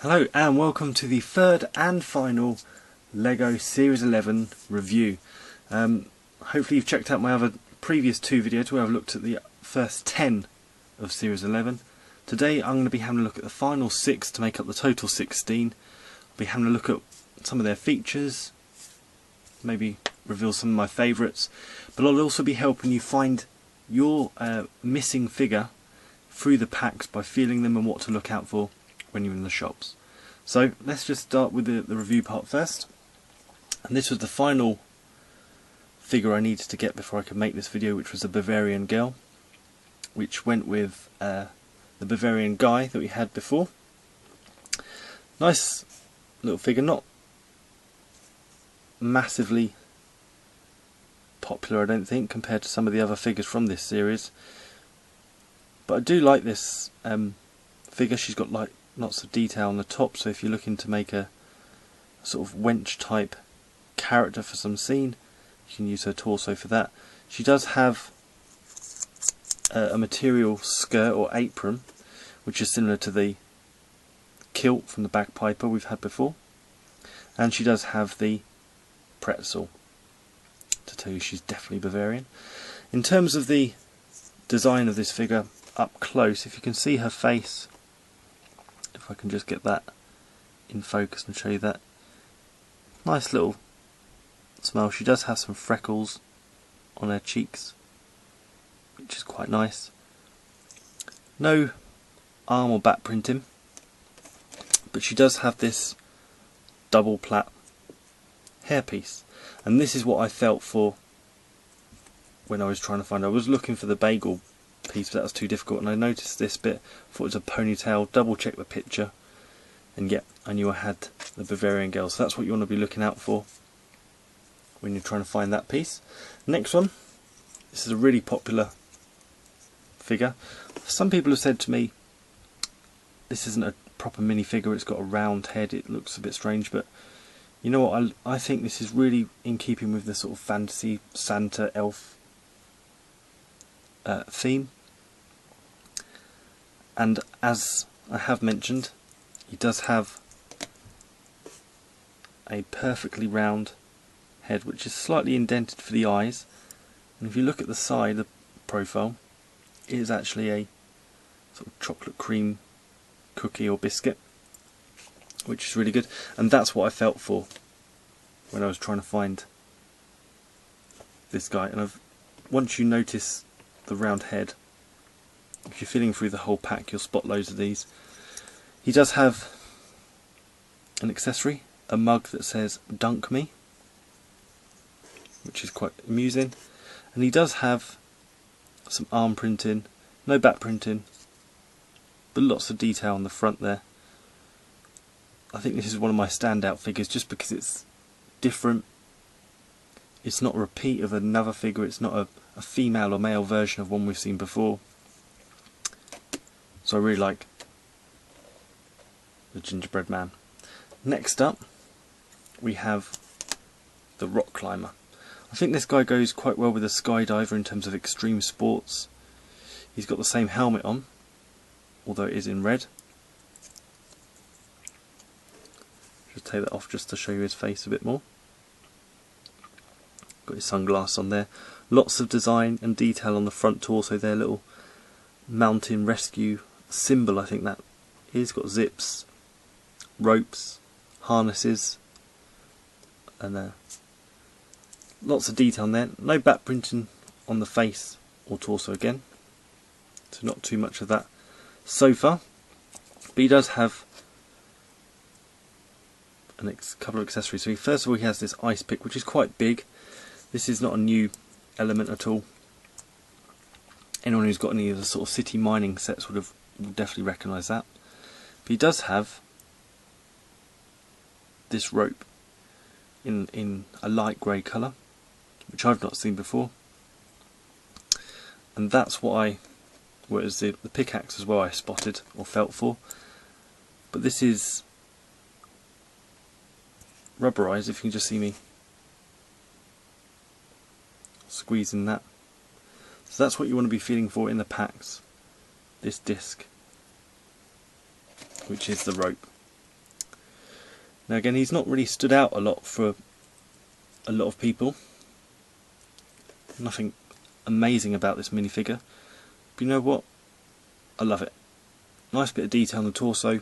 Hello and welcome to the third and final LEGO Series 11 review. Hopefully you've checked out my other previous two videos where I've looked at the first 10 of Series 11. Today I'm going to be having a look at the final 6 to make up the total 16. I'll be having a look at some of their features, maybe reveal some of my favourites, but I'll also be helping you find your missing figure through the packs by feeling them and what to look out for when you're in the shops. So let's just start with the review part first. And this was the final figure I needed to get before I could make this video, which was the Bavarian girl, which went with the Bavarian guy that we had before. Nice little figure, not massively popular I don't think compared to some of the other figures from this series, but I do like this figure. She's got like lots of detail on the top, so if you're looking to make a sort of wench type character for some scene, you can use her torso for that. She does have a material skirt or apron which is similar to the kilt from the bagpiper we've had before, and she does have the pretzel to tell you she's definitely Bavarian. In terms of the design of this figure up close, if you can see her face, if I can just get that in focus and show you that, nice little smile. She does have some freckles on her cheeks, which is quite nice. No arm or back printing, but she does have this double plait hairpiece, and this is what I felt for when I was trying to find her. I was looking for the bagel piece, but that was too difficult, and I noticed this bit, thought it was a ponytail, double checked the picture, and yeah, I knew I had the Bavarian girl. So that's what you want to be looking out for when you're trying to find that piece. Next one, this is a really popular figure. Some people have said to me this isn't a proper minifigure, it's got a round head, it looks a bit strange, but you know what, I think this is really in keeping with the sort of fantasy Santa elf theme. And as I have mentioned, he does have a perfectly round head, which is slightly indented for the eyes, and if you look at the side, the profile, it is actually a sort of chocolate cream cookie or biscuit, which is really good, and that's what I felt for when I was trying to find this guy. And once you notice the round head, if you're feeling through the whole pack, you'll spot loads of these. He does have an accessory, a mug that says "Dunk Me," which is quite amusing, and he does have some arm printing, no back printing, but lots of detail on the front there. I think this is one of my standout figures just because it's different. It's not a repeat of another figure, it's not a female or male version of one we've seen before. So I really like the gingerbread man. Next up we have the rock climber. I think this guy goes quite well with a skydiver in terms of extreme sports. He's got the same helmet on, although it is in red. Just take that off just to show you his face a bit more. Got his sunglasses on there. Lots of design and detail on the front torso there, little mountain rescue symbol I think that is. Got zips, ropes, harnesses, and lots of detail on there. No back printing on the face or torso again, so not too much of that so far, but he does have a couple of accessories. So first of all, he has this ice pick, which is quite big. This is not a new element at all. Anyone who's got any of the sort of city mining sets would definitely recognise that. But he does have this rope in a light grey colour, which I've not seen before, and that's what whereas the pickaxe as well I spotted or felt for, but this is rubberized, if you can just see me squeezing that. So that's what you want to be feeling for in the packs, this disc, which is the rope. Now again, he's not really stood out a lot for a lot of people. Nothing amazing about this minifigure, but you know what? I love it. Nice bit of detail on the torso,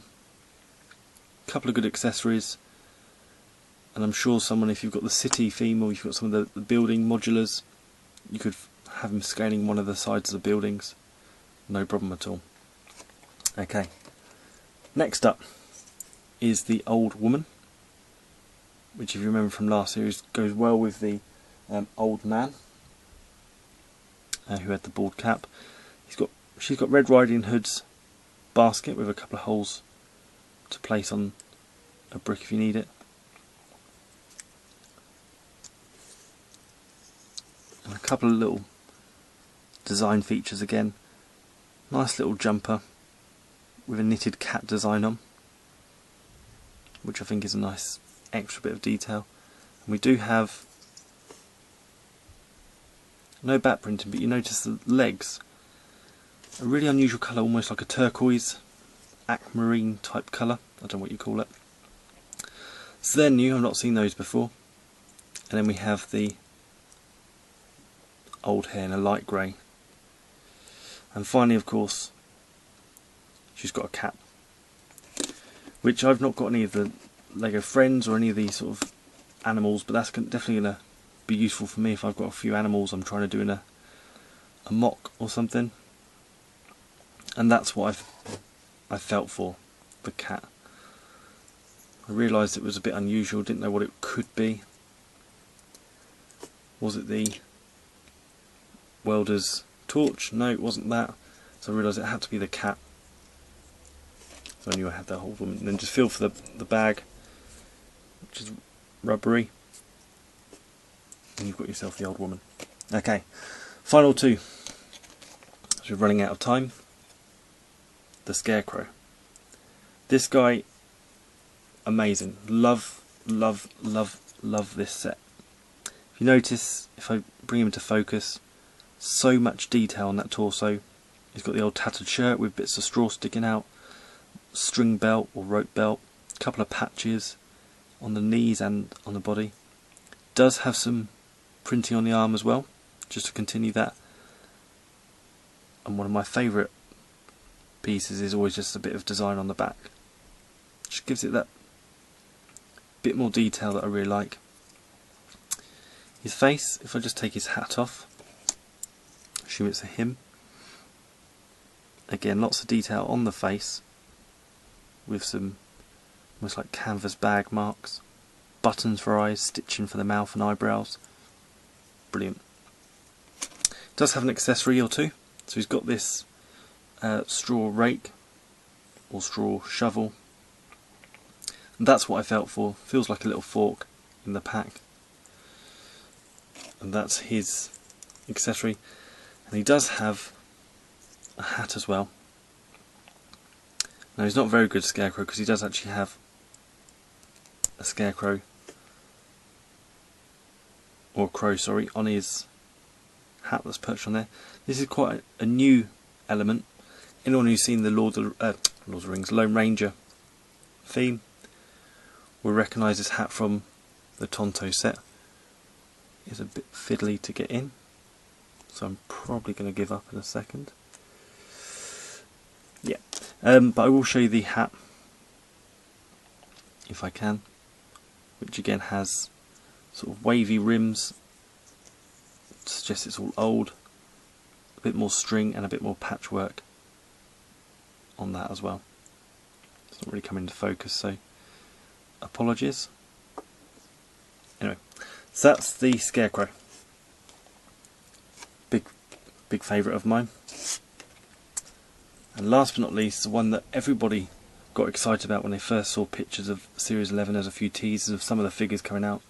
couple of good accessories, and I'm sure someone, if you've got the city theme or you've got some of the building modulars, you could have him scaling one of the sides of the buildings, no problem at all. Okay, next up is the old woman, which if you remember from last series goes well with the old man who had the bald cap. She's got Red Riding Hood's basket with a couple of holes to place on a brick if you need it. And a couple of little design features again. Nice little jumper with a knitted cat design on, which I think is a nice extra bit of detail. And we do have no back printing, but you notice the legs, a really unusual colour, almost like a turquoise, aquamarine type colour, I don't know what you call it. So they're new, I've not seen those before. And then we have the old hair in a light grey. And finally, of course, she's got a cap, which I've not got any of the Lego Friends or any of these sort of animals, but that's definitely going to be useful for me if I've got a few animals I'm trying to do in a mock or something. And that's what I felt for the cat. I realised it was a bit unusual, didn't know what it could be. Was it the welder's torch? No, it wasn't that. So I realised it had to be the cat. So I knew I had that whole woman. And then just feel for the bag, which is rubbery. And you've got yourself the old woman. Okay, final two. As we're running out of time. The Scarecrow. This guy, amazing. Love, love, love, love this set. If you notice, if I bring him into focus, so much detail on that torso. He's got the old tattered shirt with bits of straw sticking out, string belt or rope belt, a couple of patches on the knees and on the body. Does have some printing on the arm as well, just to continue that. And one of my favourite pieces is always just a bit of design on the back. Just gives it that bit more detail that I really like. His face, if I just take his hat off, assume it's a him. Again, lots of detail on the face with some almost like canvas bag marks, buttons for eyes, stitching for the mouth and eyebrows. Brilliant. Does have an accessory or two. So he's got this straw rake or straw shovel. And that's what I felt for. Feels like a little fork in the pack. And that's his accessory. And he does have a hat as well. Now he's not very good Scarecrow because he does actually have a scarecrow, or a crow, sorry, on his hat that's perched on there. This is quite a new element. Anyone who's seen the Lord of the Rings Lone Ranger theme will recognise this hat from the Tonto set. It's a bit fiddly to get in, so I'm probably going to give up in a second. Yeah, but I will show you the hat if I can, which again has sort of wavy rims. It suggests it's all old, a bit more string and a bit more patchwork on that as well. It's not really coming into focus, so apologies. Anyway, so that's the Scarecrow. Big favourite of mine. And last but not least, the one that everybody got excited about when they first saw pictures of Series 11. There's a few teasers of some of the figures coming out.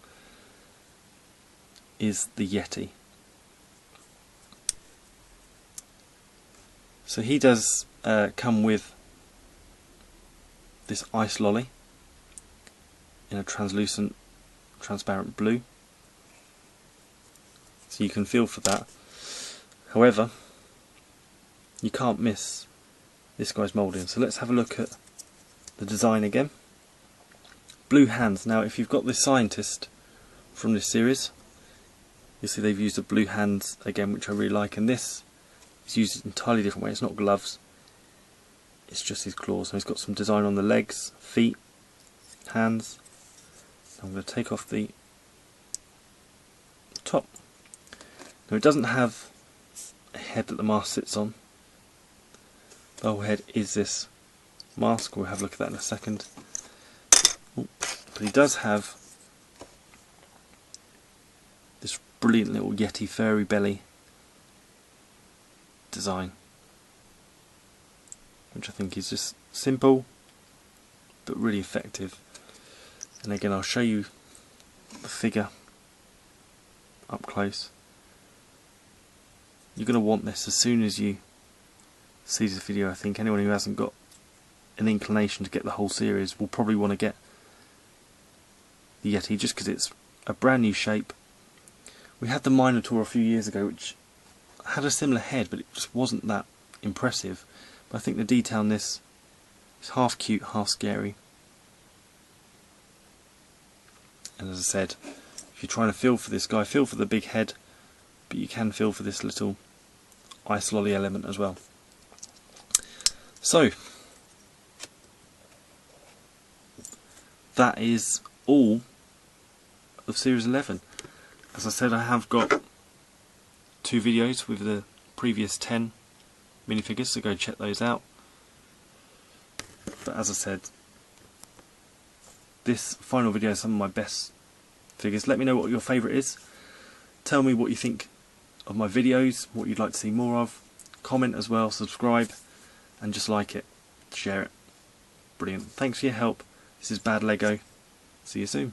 Is the Yeti. So he does come with this ice lolly in a translucent, transparent blue. So you can feel for that. However, you can't miss this guy's moulding. So let's have a look at the design again. blue hands. Now if you've got the scientist from this series, you see they've used the blue hands again, which I really like, and this is used an entirely different way. It's not gloves, it's just his claws. So he's got some design on the legs, feet, hands. I'm going to take off the top. Now it doesn't have a head that the mask sits on. The whole head is this mask. We'll have a look at that in a second. But he does have this brilliant little Yeti furry belly design, which I think is just simple but really effective. And again, I'll show you the figure up close. You're going to want this as soon as you see this video. I think anyone who hasn't got an inclination to get the whole series will probably want to get the Yeti, just because it's a brand new shape. We had the Minotaur a few years ago, which had a similar head, but it just wasn't that impressive. But I think the detail in this is half cute, half scary. And as I said, if you're trying to feel for this guy, feel for the big head, but you can feel for this little ice lolly element as well. So that is all of Series 11. As I said, I have got 2 videos with the previous 10 minifigures, so go check those out. But as I said, this final video is some of my best figures. Let me know what your favourite is. Tell me what you think of my videos, what you'd like to see more of. Comment as well, subscribe, and just like it, share it. Brilliant. Thanks for your help. This is BADlego. See you soon.